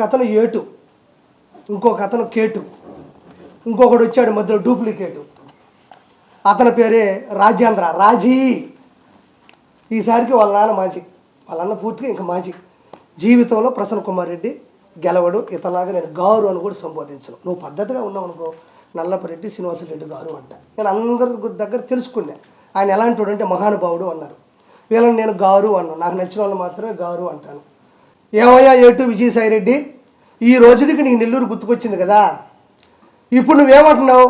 అతను ఏటు, ఇంకొక అతను కేటు, ఇంకొకడు వచ్చాడు మధ్యలో డూప్లికేటు. అతని పేరే రాజేంద్ర, రాజీ. ఈసారికి వాళ్ళ నాన్న మాజీ, వాళ్ళ అన్న పూర్తిగా ఇంకా మాజీ. జీవితంలో ప్రసన్న కుమార్ రెడ్డి గెలవడు. ఇతలాగా నేను గారు అని కూడా సంబోధించను. నువ్వు పద్ధతిగా ఉన్నావు అనుకో, నల్లపరెడ్డి శ్రీనివాసరెడ్డి గారు అంట. నేను అందరి దగ్గర తెలుసుకున్నా ఆయన ఎలాంటి వాడు అంటే మహానుభావుడు అన్నారు. వీళ్ళని నేను గారు అన్నాను, నాకు నచ్చిన వాళ్ళు మాత్రమే గారు అంటాను. ఏమయ్యా ఏటు విజయసాయిరెడ్డి, ఈ రోజుకి నీకు నెల్లూరు గుర్తుకొచ్చింది కదా, ఇప్పుడు నువ్వేమంటున్నావు?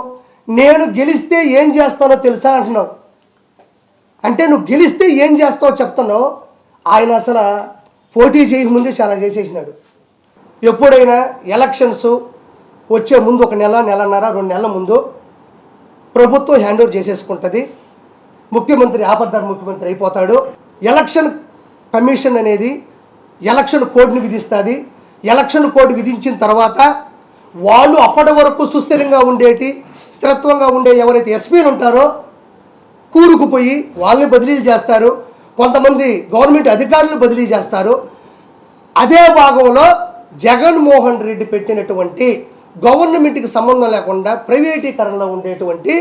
నేను గెలిస్తే ఏం చేస్తానో తెలుసా అంటున్నావు. అంటే నువ్వు గెలిస్తే ఏం చేస్తావో చెప్తున్నావు. ఆయన అసలు పోటీ చేయకముందే చాలా చేసేసినాడు. ఎప్పుడైనా ఎలక్షన్స్ వచ్చే ముందు ఒక నెల, నెలన్నర, 2 నెలల ముందు ప్రభుత్వం హ్యాండ్ ఓవర్ చేసేసుకుంటుంది. ముఖ్యమంత్రి ఆపద్ధర్మ ముఖ్యమంత్రి అయిపోతాడు. ఎలక్షన్ కమిషన్ అనేది ఎలక్షన్ కోడ్ని విధిస్తుంది. ఎలక్షన్ కోడ్ విధించిన తర్వాత వాళ్ళు అప్పటి వరకు సుస్థిరంగా ఉండేటి, స్థిరత్వంగా ఉండే ఎవరైతే ఎస్పీలు ఉంటారో కూరుకుపోయి వాళ్ళని బదిలీలు చేస్తారు. కొంతమంది గవర్నమెంట్ అధికారులు బదిలీ చేస్తారు. అదే భాగంలో జగన్మోహన్ రెడ్డి పెట్టినటువంటి గవర్నమెంట్కి సంబంధం లేకుండా ప్రైవేటీకరణలో ఉండేటువంటి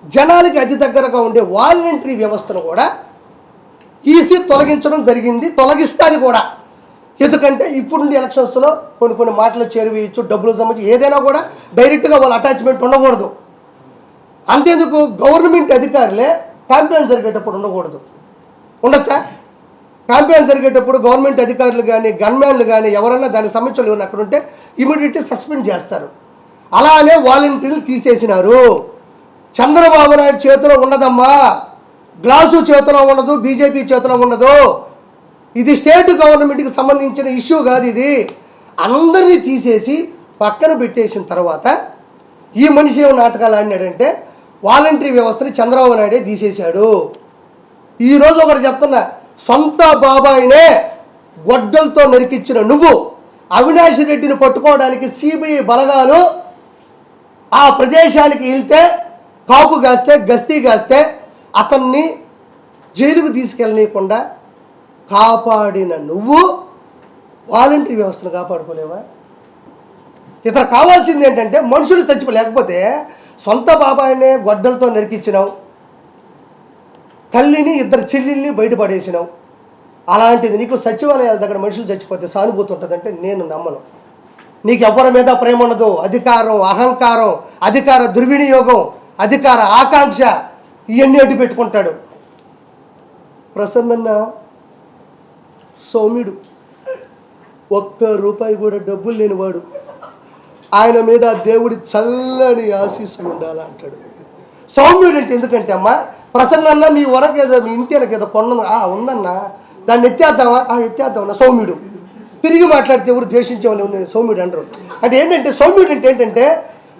జనాలకి అతి దగ్గరగా ఉండే వాలంటరీ వ్యవస్థను కూడా ఈసీ తొలగించడం జరిగింది, తొలగిస్తుంది కూడా. ఎందుకంటే ఇప్పుడుండే ఎలక్షన్స్లో కొన్ని మాటలు చేరువేయచ్చు, డబ్బులు సంబంధించి ఏదైనా కూడా డైరెక్ట్గా వాళ్ళ అటాచ్మెంట్ ఉండకూడదు. అంతేందుకు గవర్నమెంట్ అధికారులే క్యాంపెయిన్ జరిగేటప్పుడు ఉండకూడదు. ఉండొచ్చా? క్యాంపెయిన్ జరిగేటప్పుడు గవర్నమెంట్ అధికారులు కానీ గన్మ్యాన్లు కానీ ఎవరన్నా దానికి సంబంధించిన ఎవరైనా అక్కడ ఉంటే ఇమీడియట్లీ సస్పెండ్ చేస్తారు. అలానే వాలంటీర్లు తీసేసినారు. చంద్రబాబు నాయుడు చేతిలో ఉండదమ్మా, గ్లాసు చేతిలో ఉండదు, బీజేపీ చేతిలో ఉండదు. ఇది స్టేట్ గవర్నమెంట్కి సంబంధించిన ఇష్యూ కాదు. ఇది అందరినీ తీసేసి పక్కన పెట్టేసిన తర్వాత ఈ మనిషి ఏమో నాటకాలు ఆడినాడంటే వాలంటరీ వ్యవస్థని చంద్రబాబు నాయుడే తీసేశాడు. ఈరోజు ఒకటి చెప్తున్నా, సొంత బాబాయినే గొడ్డలతో నరికిచ్చిన నువ్వు అవినాష్ రెడ్డిని పట్టుకోవడానికి సిబిఐ బలగాలు ఆ ప్రదేశానికి వెళ్తే కాపు కాస్తే గస్తీ కాస్తే అతన్ని జైలుకు తీసుకెళ్ళనీయకుండా కాపాడిన నువ్వు వాలంటరీ వ్యవస్థను కాపాడుకోలేవా? ఇతర కావాల్సింది ఏంటంటే మనుషులు చచ్చిపోలేకపోతే సొంత బాబాయినే గొడ్డలతో నరికిచ్చినావు, తల్లిని 2 చెల్లెల్ని బయటపడేసినావు. అలాంటిది నీకు సచివాలయాల దగ్గర మనుషులు చచ్చిపోతే సానుభూతి ఉంటుందంటే నేను నమ్మను. నీకు ఎవరి మీద ప్రేమ ఉండదు. అధికారం, అహంకారం, అధికార దుర్వినియోగం, అధికార ఆకాంక్ష ఇవన్నీ అడ్డు పెట్టుకుంటాడు. ప్రసన్న సౌమ్యుడు, ₹1 కూడా డబ్బులు లేనివాడు. ఆయన మీద దేవుడి చల్లని ఆశీస్సులు ఉండాలంటాడు. సౌమ్యుడు అంటే ఎందుకంటే అమ్మా, ప్రసన్న మీ వరకు ఏదో మీ ఇంటి ఏదో కొండ ఉందన్నా, దాన్ని ఎత్తేద్దామా? ఎత్తేద్దామన్నా సౌమ్యుడు. తిరిగి మాట్లాడితే ఎవరు ద్వేషించే వాళ్ళు సౌమ్యుడు అంటారు. అంటే ఏంటంటే సౌమ్యుడు అంటే ఏంటంటే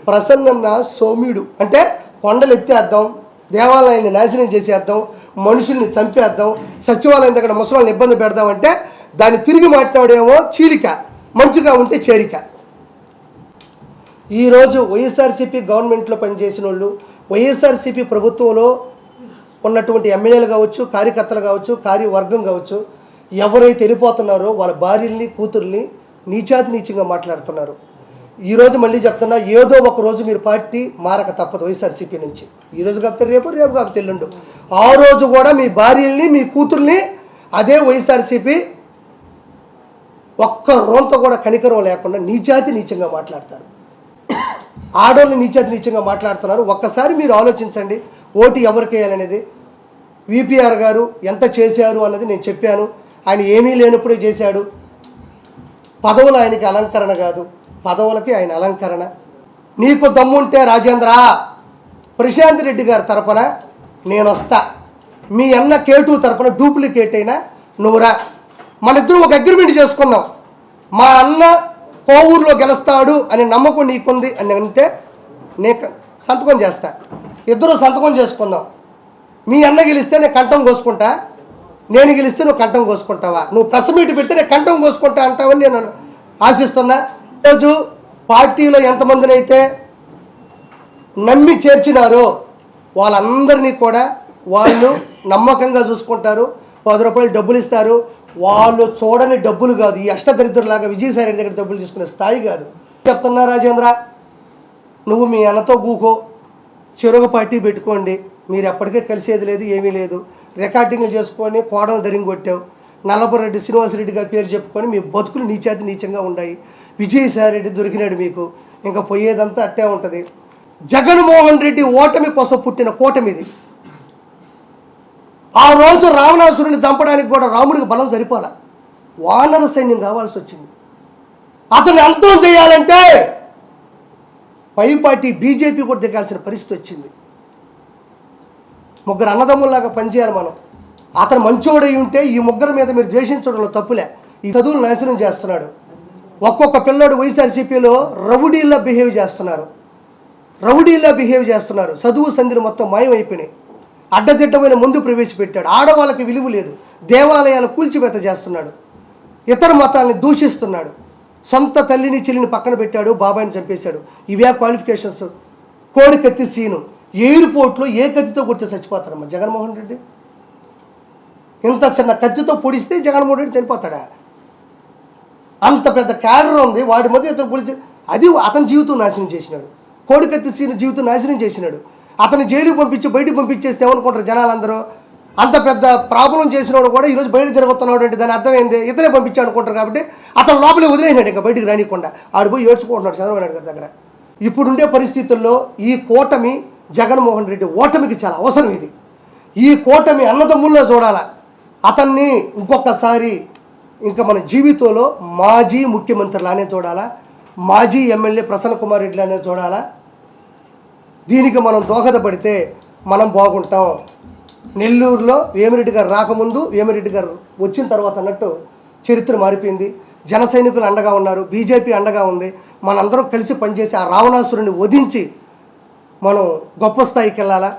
ప్రసన్న సౌమ్యుడు అంటే కొండలు ఎత్తేద్దాం, దేవాలయాన్ని నాశనం చేసేద్దాం, మనుషుల్ని చంపేద్దాం, సచివాలయం దగ్గర ముసలాళ్ళని ఇబ్బంది పెడదాం అంటే దాన్ని తిరిగి మాట్లాడేమో చీలిక, మంచిగా ఉంటే చేరిక. ఈరోజు వైఎస్ఆర్సీపీ గవర్నమెంట్లో పనిచేసిన వాళ్ళు, వైఎస్ఆర్సీపీ ప్రభుత్వంలో ఉన్నటువంటి ఎమ్మెల్యేలు కావచ్చు, కార్యకర్తలు కావచ్చు, కార్యవర్గం కావచ్చు, ఎవరైతే వెళ్ళిపోతున్నారో వాళ్ళ భార్యల్ని కూతుర్ని నీచాతి నీచంగా మాట్లాడుతున్నారు. ఈరోజు మళ్ళీ చెప్తున్నా, ఏదో ఒక రోజు మీరు పార్టీ మారక తప్పదు వైఎస్ఆర్సీపీ నుంచి. ఈరోజు కాకపోతే రేపు, రేపు కాకపోతే ఎల్లుండు. ఆ రోజు కూడా మీ భార్యల్ని మీ కూతుర్ని అదే వైఎస్ఆర్సీపీ ఒక్క రోంతో కూడా కనికరం లేకుండా నీచాతి నీచంగా మాట్లాడతారు. ఆడోళ్ళని నీచాతి నీచంగా మాట్లాడుతున్నారు. ఒక్కసారి మీరు ఆలోచించండి, ఓటు ఎవరికి వేయాలనేది. విపిఆర్ గారు ఎంత చేశారు అన్నది నేను చెప్పాను. ఆయన ఏమీ లేనప్పుడే చేశాడు. పదవులు ఆయనకి అలంకరణ కాదు, పదవులకి ఆయన అలంకరణ. నీకు దమ్ముంటే రాజేంద్ర, ప్రశాంత్ రెడ్డి గారి తరపున నేను వస్తా, మీ అన్న కేటు తరపున డూప్లికేట్ అయినా నువ్వురా, మన ఇద్దరు ఒక అగ్రిమెంట్ చేసుకున్నాం. మా అన్న కోవూరులో గెలుస్తాడు అనే నమ్మకం నీకుంది అని అంటే నేను సంతకం చేస్తా. ఇద్దరు సంతకం చేసుకుందాం. మీ అన్న గెలిస్తే నేను కంఠం కోసుకుంటా, నేను గెలిస్తే నువ్వు కంఠం కోసుకుంటావా? నువ్వు ప్రెస్ మీట్ పెడితే నేను కంఠం కోసుకుంటా అంటావని నేను ఆశిస్తున్నా. ఈరోజు పార్టీలో ఎంతమందినైతే నమ్మి చేర్చినారో వాళ్ళందరినీ కూడా వాళ్ళు నమ్మకంగా చూసుకుంటారు. ₹10 డబ్బులు ఇస్తారు. వాళ్ళు చూడని డబ్బులు కాదు. ఈ అష్టదరిద్రులాగా విజయసాయి రెడ్డి దగ్గర డబ్బులు తీసుకునే స్థాయి కాదు. చెప్తున్నా రాజేంద్ర, నువ్వు మీ అన్నతో గూకో, చెరుగు పార్టీ పెట్టుకోండి, మీరు ఎప్పటికే కలిసేది లేదు, ఏమీ లేదు. రికార్డింగ్లు చేసుకొని కోడలు దరింగొట్టావు. నల్లపురెడ్డి శ్రీనివాసరెడ్డి గారి పేరు చెప్పుకొని మీ బతుకులు నీచాతి నీచంగా ఉన్నాయి. విజయసాయి రెడ్డి దొరికినాడు మీకు, ఇంకా పోయేదంతా అట్టే ఉంటుంది. జగన్మోహన్ రెడ్డి ఓటమి కోసం పుట్టిన కూటమిది. ఆ రోజు రావణాసురుని చంపడానికి కూడా రాముడికి బలం సరిపోలే, వానర సైన్యం కావాల్సి వచ్చింది. అతన్ని అంతం చేయాలంటే పైపాటి బీజేపీ కూడా దిగాల్సిన పరిస్థితి వచ్చింది. ముగ్గురు అన్నదమ్ముల్లాగా పనిచేయాలి మనం. అతను మంచోడై ఉంటే ఈ ముగ్గురు మీద మీరు ద్వేషించడంలో తప్పులే. ఈ చదువులు నాశనం చేస్తున్నాడు. ఒక్కొక్క పిల్లోడు వైఎస్ఆర్సీపీలో రౌడీల్లా బిహేవ్ చేస్తున్నారు. చదువు సంధిని మొత్తం మాయమైపోయినాయి. అడ్డదిడ్డమైన ముందు ప్రవేశపెట్టాడు. ఆడవాళ్ళకి విలువ లేదు. దేవాలయాలు కూల్చివేత చేస్తున్నాడు. ఇతర మతాలని దూషిస్తున్నాడు. సొంత తల్లిని చెల్లిని పక్కన పెట్టాడు. బాబాయిని చంపేశాడు. ఇవే క్వాలిఫికేషన్స్. కోడి కత్తి సీను ఎయిర్పోర్ట్లో ఏ కత్తితో కొట్టి చచ్చిపోతాడమ్మా జగన్మోహన్ రెడ్డి? ఇంత చిన్న కత్తితో పొడిస్తే జగన్మోహన్ రెడ్డి చనిపోతాడా? అంత పెద్ద క్యాడర్ ఉంది వాడి మధ్య ఇతను పొడిచి అది అతని జీవితం నాశనం చేసినాడు. కోడి కత్తి సీను జీవితం నాశనం చేసినాడు. అతను జైలుకి పంపించి బయటకు పంపించేస్తే ఏమనుకుంటారు జనాలందరూ? అంత పెద్ద ప్రాబ్లం చేసినవాడు కూడా ఈరోజు బయట తిరుగుతున్నాడు అంటే దాని అర్థమైంది ఇతనే పంపించాడు అనుకుంటారు. కాబట్టి అతను లోపలే వదిలేసినాడు, ఇంకా బయటికి రానికుండా. ఆడు పోయి ఏడ్చుకుంటున్నాడు చంద్రబాబు నాయుడు గారి దగ్గర. ఇప్పుడుండే పరిస్థితుల్లో ఈ కూటమి జగన్మోహన్ రెడ్డి ఓటమికి చాలా అవసరం. ఈ కూటమి అన్నదమ్ముల్లో చూడాలా. అతన్ని ఇంకొకసారి ఇంకా మన జీవితంలో మాజీ ముఖ్యమంత్రిలానే చూడాలా, మాజీ ఎమ్మెల్యే ప్రసన్న కుమార్ రెడ్డిలానే చూడాలా. దీనికి మనం దోహదపడితే మనం బాగుంటాం. నెల్లూరులో వేమిరెడ్డి గారు రాకముందు, వేమిరెడ్డి గారు వచ్చిన తర్వాత అన్నట్టు చరిత్ర మారిపోయింది. జన సైనికులు అండగా ఉన్నారు, బీజేపీ అండగా ఉంది. మనందరం కలిసి పనిచేసి ఆ రావణాసురుని వధించి మనం గొప్ప స్థాయికి వెళ్ళాలా.